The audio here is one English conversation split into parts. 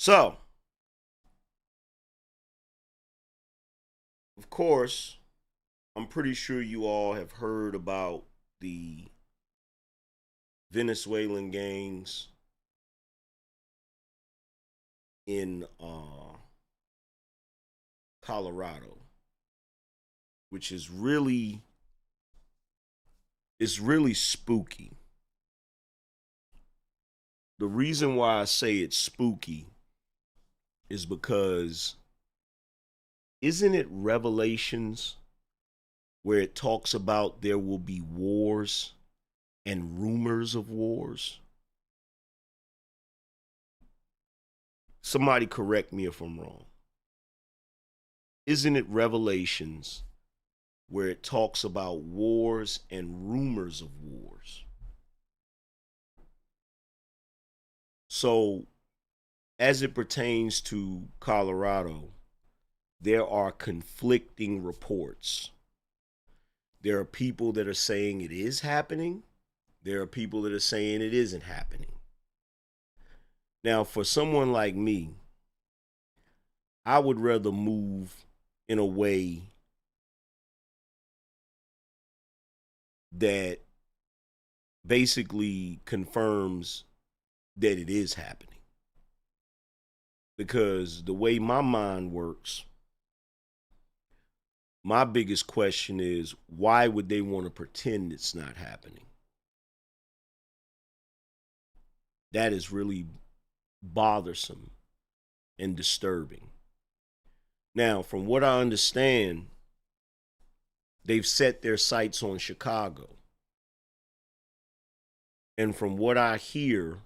So, of course, I'm pretty sure you all have heard about the Venezuelan gangs in Colorado, which is really it's really spooky. The reason why I say it's spooky is because isn't it Revelations where it talks about there will be wars and rumors of wars? Somebody correct me if I'm wrong. Isn't it Revelations where it talks about wars and rumors of wars? So, as it pertains to Colorado, there are conflicting reports. There are people that are saying it is happening. There are people that are saying it isn't happening. Now, for someone like me, I would rather move in a way that basically confirms that it is happening. Because the way my mind works, my biggest question is why would they want to pretend it's not happening? That is really bothersome and disturbing. Now, from what I understand, they've set their sights on Chicago. And from what I hear,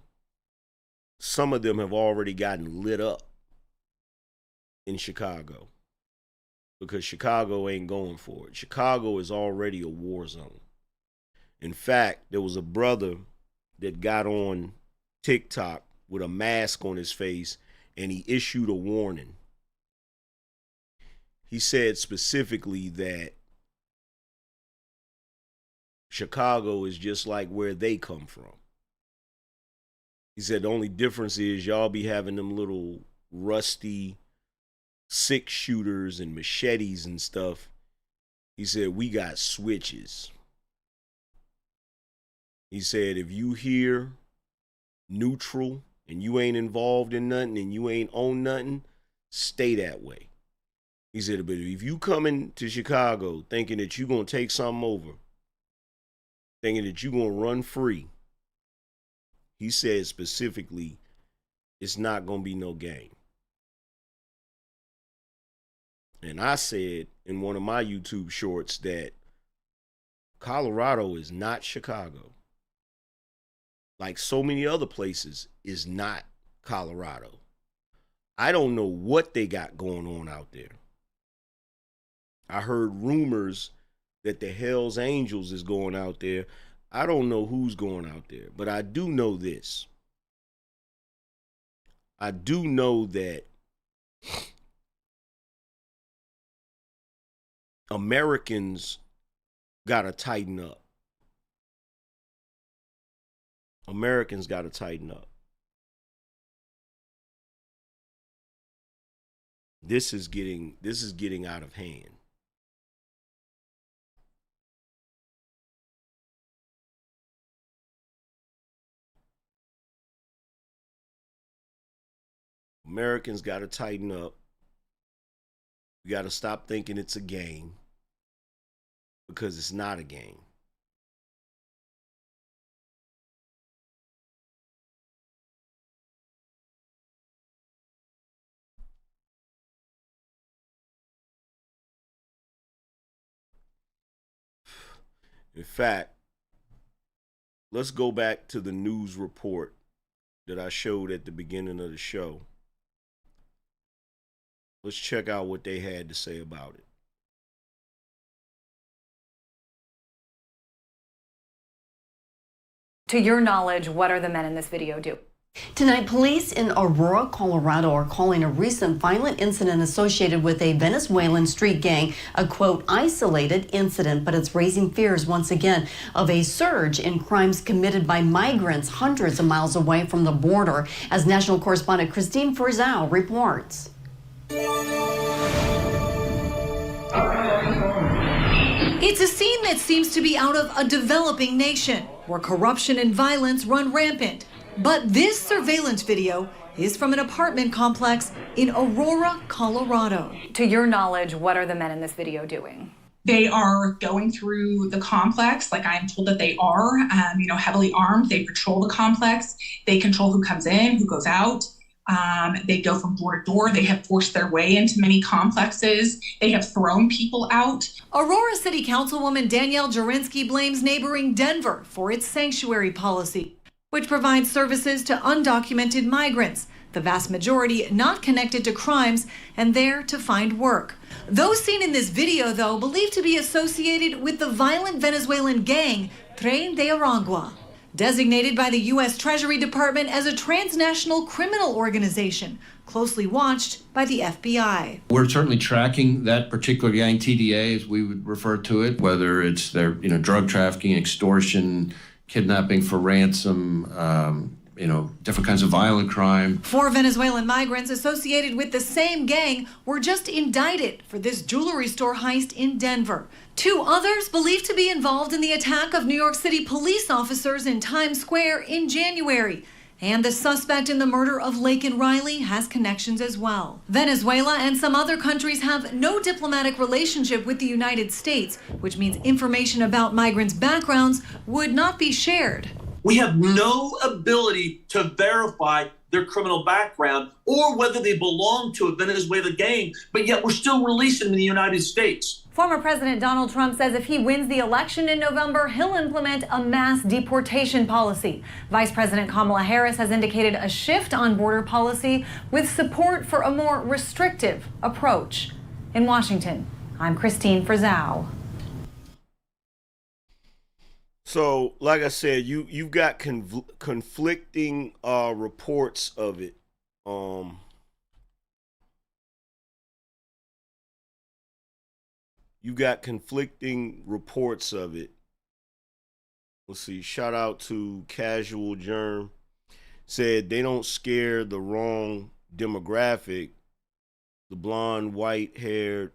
some of them have already gotten lit up in Chicago because Chicago ain't going for it. Chicago is already a war zone. In fact, there was a brother that got on TikTok with a mask on his face and he issued a warning. He said specifically that Chicago is just like where they come from. He said the only difference is y'all be having them little rusty 6-shooters and machetes and stuff. He said we got switches. He said if you hear neutral and you ain't involved in nothing and you ain't on nothing, stay that way. He said, but if you coming to Chicago thinking that you gonna take something over, thinking that you gonna run free, he said specifically, it's not gonna be no game. And I said in one of my YouTube shorts that Colorado is not Chicago. Like so many other places, is not Colorado. I don't know what they got going on out there. I heard rumors that the Hells Angels is going out there. I don't know who's going out there, but I do know this. I do know that Americans got to tighten up. Americans got to tighten up. This is getting out of hand. Americans got to tighten up. We got to stop thinking it's a game because it's not a game. In fact, let's go back to the news report that I showed at the beginning of the show. Let's check out what they had to say about it. To your knowledge, what are the men in this video do? Tonight, police in Aurora, Colorado are calling a recent violent incident associated with a Venezuelan street gang a, quote, isolated incident, but it's raising fears once again of a surge in crimes committed by migrants hundreds of miles away from the border, as national correspondent Christine Frizal reports. It's a scene that seems to be out of a developing nation where corruption and violence run rampant. But this surveillance video is from an apartment complex in Aurora, Colorado. To your knowledge, what are the men in this video doing? They are going through the complex, like I am told that they are, heavily armed. They patrol the complex. They control who comes in, who goes out. They go from door to door. They have forced their way into many complexes. They have thrown people out. Aurora City Councilwoman Danielle Jurinsky blames neighboring Denver for its sanctuary policy, which provides services to undocumented migrants, the vast majority not connected to crimes and there to find work. Those seen in this video, though, believed to be associated with the violent Venezuelan gang Tren de Aragua, designated by the U.S. Treasury Department as a transnational criminal organization, closely watched by the FBI. We're certainly tracking that particular gang, TDA, as we would refer to it, whether it's their drug trafficking, extortion, kidnapping for ransom, different kinds of violent crime. 4 Venezuelan migrants associated with the same gang were just indicted for this jewelry store heist in Denver. 2 others believed to be involved in the attack of New York City police officers in Times Square in January. And the suspect in the murder of Laken Riley has connections as well. Venezuela and some other countries have no diplomatic relationship with the United States, which means information about migrants' backgrounds would not be shared. We have no ability to verify their criminal background or whether they belong to a Venezuelan gang, but yet we're still releasing them in the United States. Former President Donald Trump says if he wins the election in November, he'll implement a mass deportation policy. Vice President Kamala Harris has indicated a shift on border policy with support for a more restrictive approach. In Washington, I'm Christine Frizal. So, like I said, you've got conflicting reports of it. You got conflicting reports of it. Let's see. Shout out to Casual Germ. Said they don't scare the wrong demographic. The blonde, white haired.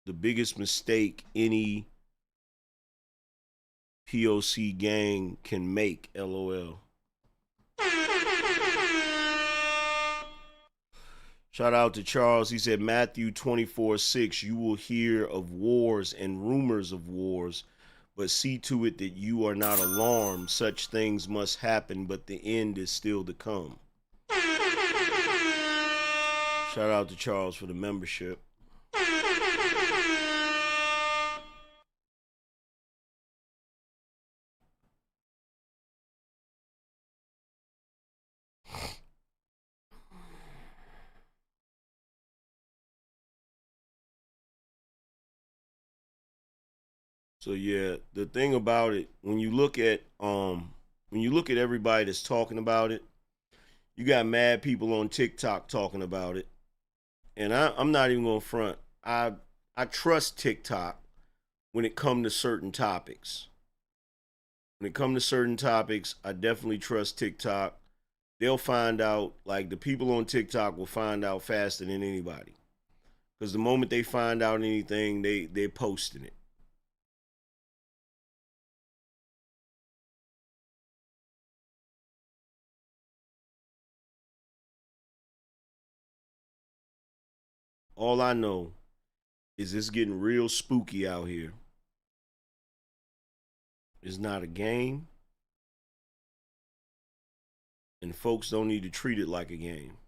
The biggest mistake any POC gang can make. LOL. Shout out to Charles. He said, Matthew 24:6, you will hear of wars and rumors of wars, but see to it that you are not alarmed. Such things must happen, but the end is still to come. Shout out to Charles for the membership. So yeah, the thing about it, when you look at everybody that's talking about it, you got mad people on TikTok talking about it. And I'm not even gonna front. I trust TikTok when it comes to certain topics. When it comes to certain topics, I definitely trust TikTok. They'll find out, like the people on TikTok will find out faster than anybody. Because the moment they find out anything, they're posting it. All I know is it's getting real spooky out here. It's not a game. And folks don't need to treat it like a game.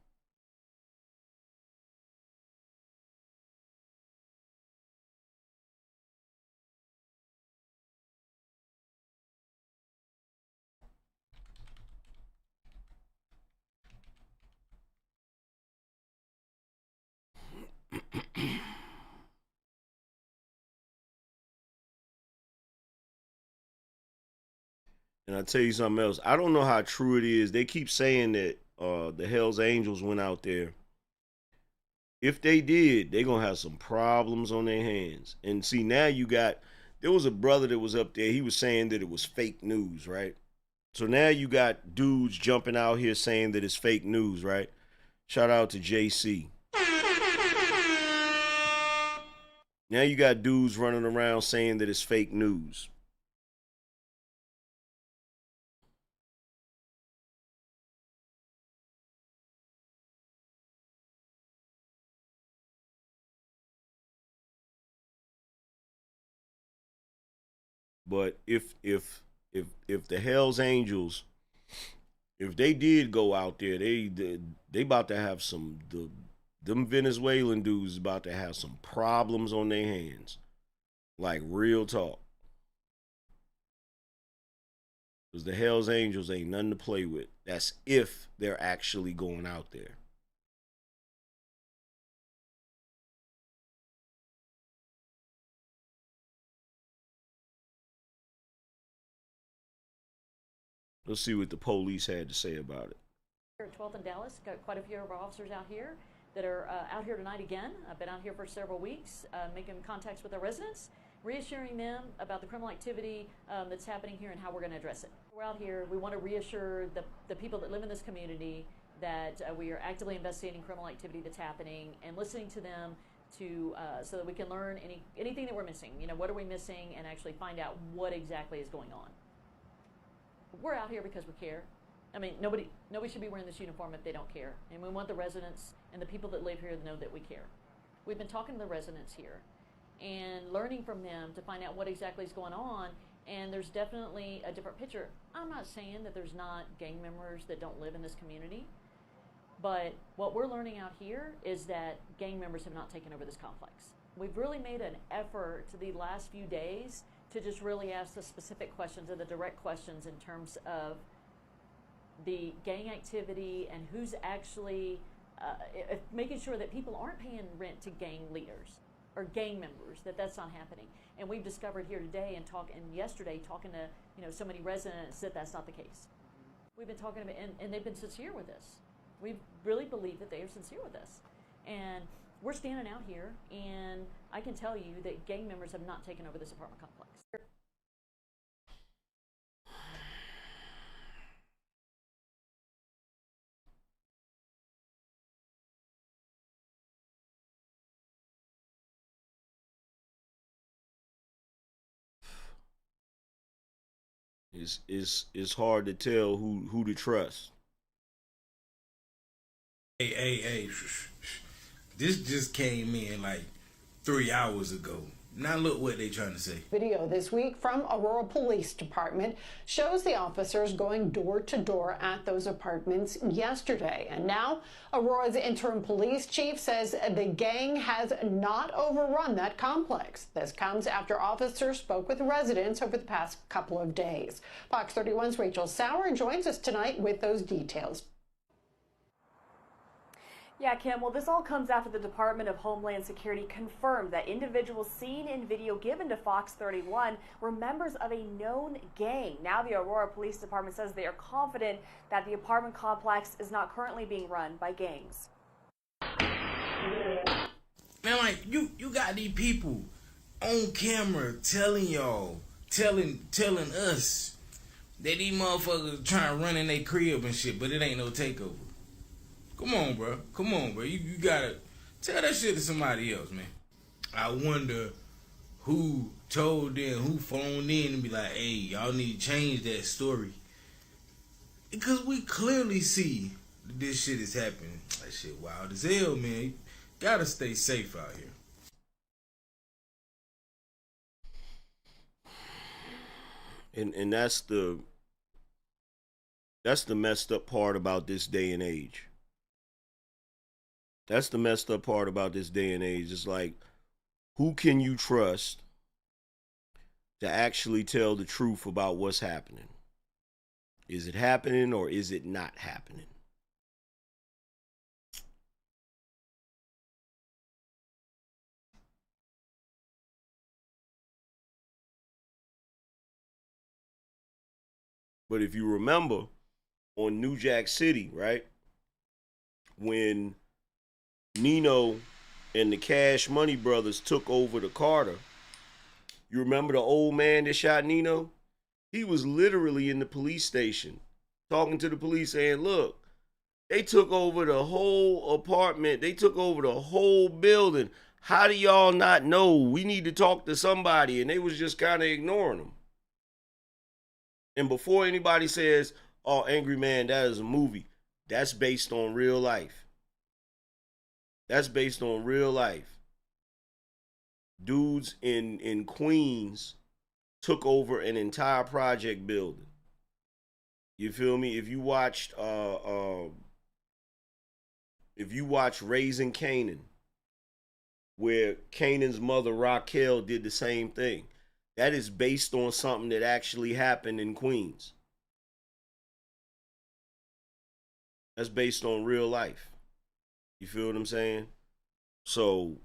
And I tell you something else. I don't know how true it is. They keep saying that the Hell's Angels went out there. If they did, they're gonna have some problems on their hands. And see, now there was a brother that was up there. He was saying that it was fake news, right? So now you got dudes jumping out here saying that it's fake news, right? Shout out to JC. Now you got dudes running around saying that it's fake news. But if the Hell's Angels, if they did go out there, they about to have them Venezuelan dudes about to have some problems on their hands. Like real talk. Because the Hell's Angels ain't nothing to play with. That's if they're actually going out there. Let's see what the police had to say about it. Here at 12th and Dallas, got quite a few of our officers out here that are out here tonight again. I've been out here for several weeks, making contacts with our residents, reassuring them about the criminal activity that's happening here and how we're going to address it. We're out here, we want to reassure the people that live in this community that we are actively investigating criminal activity that's happening and listening to them so that we can learn anything that we're missing. You know, what are we missing, and actually find out what exactly is going on. We're out here because we care. I mean, nobody should be wearing this uniform if they don't care. And we want the residents and the people that live here to know that we care. We've been talking to the residents here and learning from them to find out what exactly is going on. And there's definitely a different picture. I'm not saying that there's not gang members that don't live in this community, but what we're learning out here is that gang members have not taken over this complex. We've really made an effort to the last few days to just really ask the specific questions and the direct questions in terms of the gang activity and who's actually making sure that people aren't paying rent to gang leaders or gang members, that's not happening. And we've discovered here today and yesterday talking to so many residents that that's not the case. We've been talking about, and they've been sincere with us. We really believe that they are sincere with us. And we're standing out here, and I can tell you that gang members have not taken over this apartment complex. It's hard to tell who to trust. Hey, this just came in like 3 hours ago. Now look what they trying to say. Video this week from Aurora Police Department shows the officers going door to door at those apartments yesterday. And now Aurora's interim police chief says the gang has not overrun that complex. This comes after officers spoke with residents over the past couple of days. Fox 31's Rachel Sauer joins us tonight with those details. Yeah, Kim, well, this all comes after the Department of Homeland Security confirmed that individuals seen in video given to Fox 31 were members of a known gang. Now the Aurora Police Department says they are confident that the apartment complex is not currently being run by gangs. Man, like, you got these people on camera telling y'all, telling us that these motherfuckers trying to run in their crib and shit, but it ain't no takeover. Come on, bro. You gotta tell that shit to somebody else, man. I wonder who told them, who phoned in and be like, hey, y'all need to change that story. Because we clearly see that this shit is happening. That shit wild as hell, man. You gotta stay safe out here. And that's the messed up part about this day and age. That's the messed up part about this day and age. It's like, who can you trust to actually tell the truth about what's happening? Is it happening or is it not happening? But if you remember on New Jack City, right, when Nino and the Cash Money brothers took over the Carter, you remember the old man that shot Nino? He was literally in the police station talking to the police saying, look, they took over the whole apartment. They took over the whole building. How do y'all not know? We need to talk to somebody. And they was just kind of ignoring them. And before anybody says, oh, Angryman, that is a movie, that's based on real life. That's based on real life. Dudes in Queens took over an entire project building. You feel me? If you watched Raising Kanan, where Kanan's mother Raquel did the same thing, that is based on something that actually happened in Queens. That's based on real life. You feel what I'm saying? So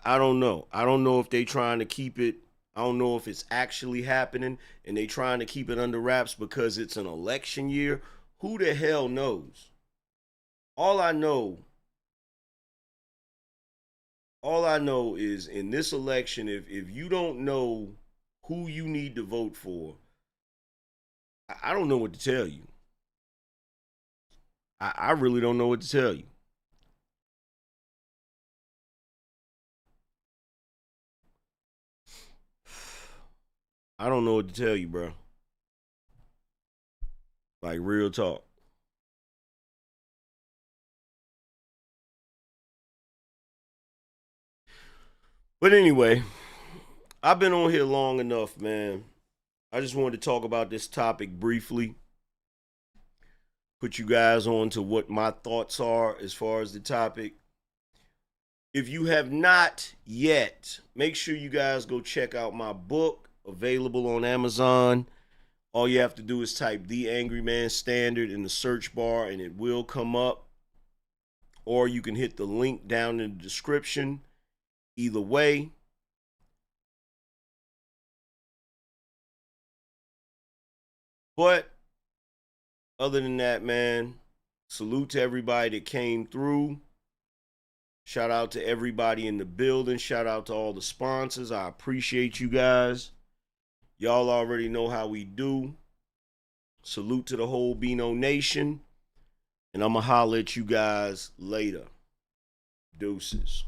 I don't know. I don't know if they trying to keep it. I don't know if it's actually happening and they trying to keep it under wraps because it's an election year. Who the hell knows? All I know is in this election, if you don't know who you need to vote for, I don't know what to tell you. I really don't know what to tell you. I don't know what to tell you, bro. Like, real talk. But anyway, I've been on here long enough, man. I just wanted to talk about this topic briefly. Put you guys on to what my thoughts are as far as the topic. If you have not yet, make sure you guys go check out my book, available on Amazon. All you have to do is type The Angryman Standard in the search bar and it will come up. Or you can hit the link down in the description. Either way. But other than that, man, salute to everybody that came through. Shout out to everybody in the building. Shout out to all the sponsors. I appreciate you guys. Y'all already know how we do. Salute to the whole BINO Nation. And I'm going to holler at you guys later. Deuces.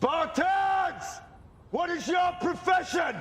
Spartans! What is your profession?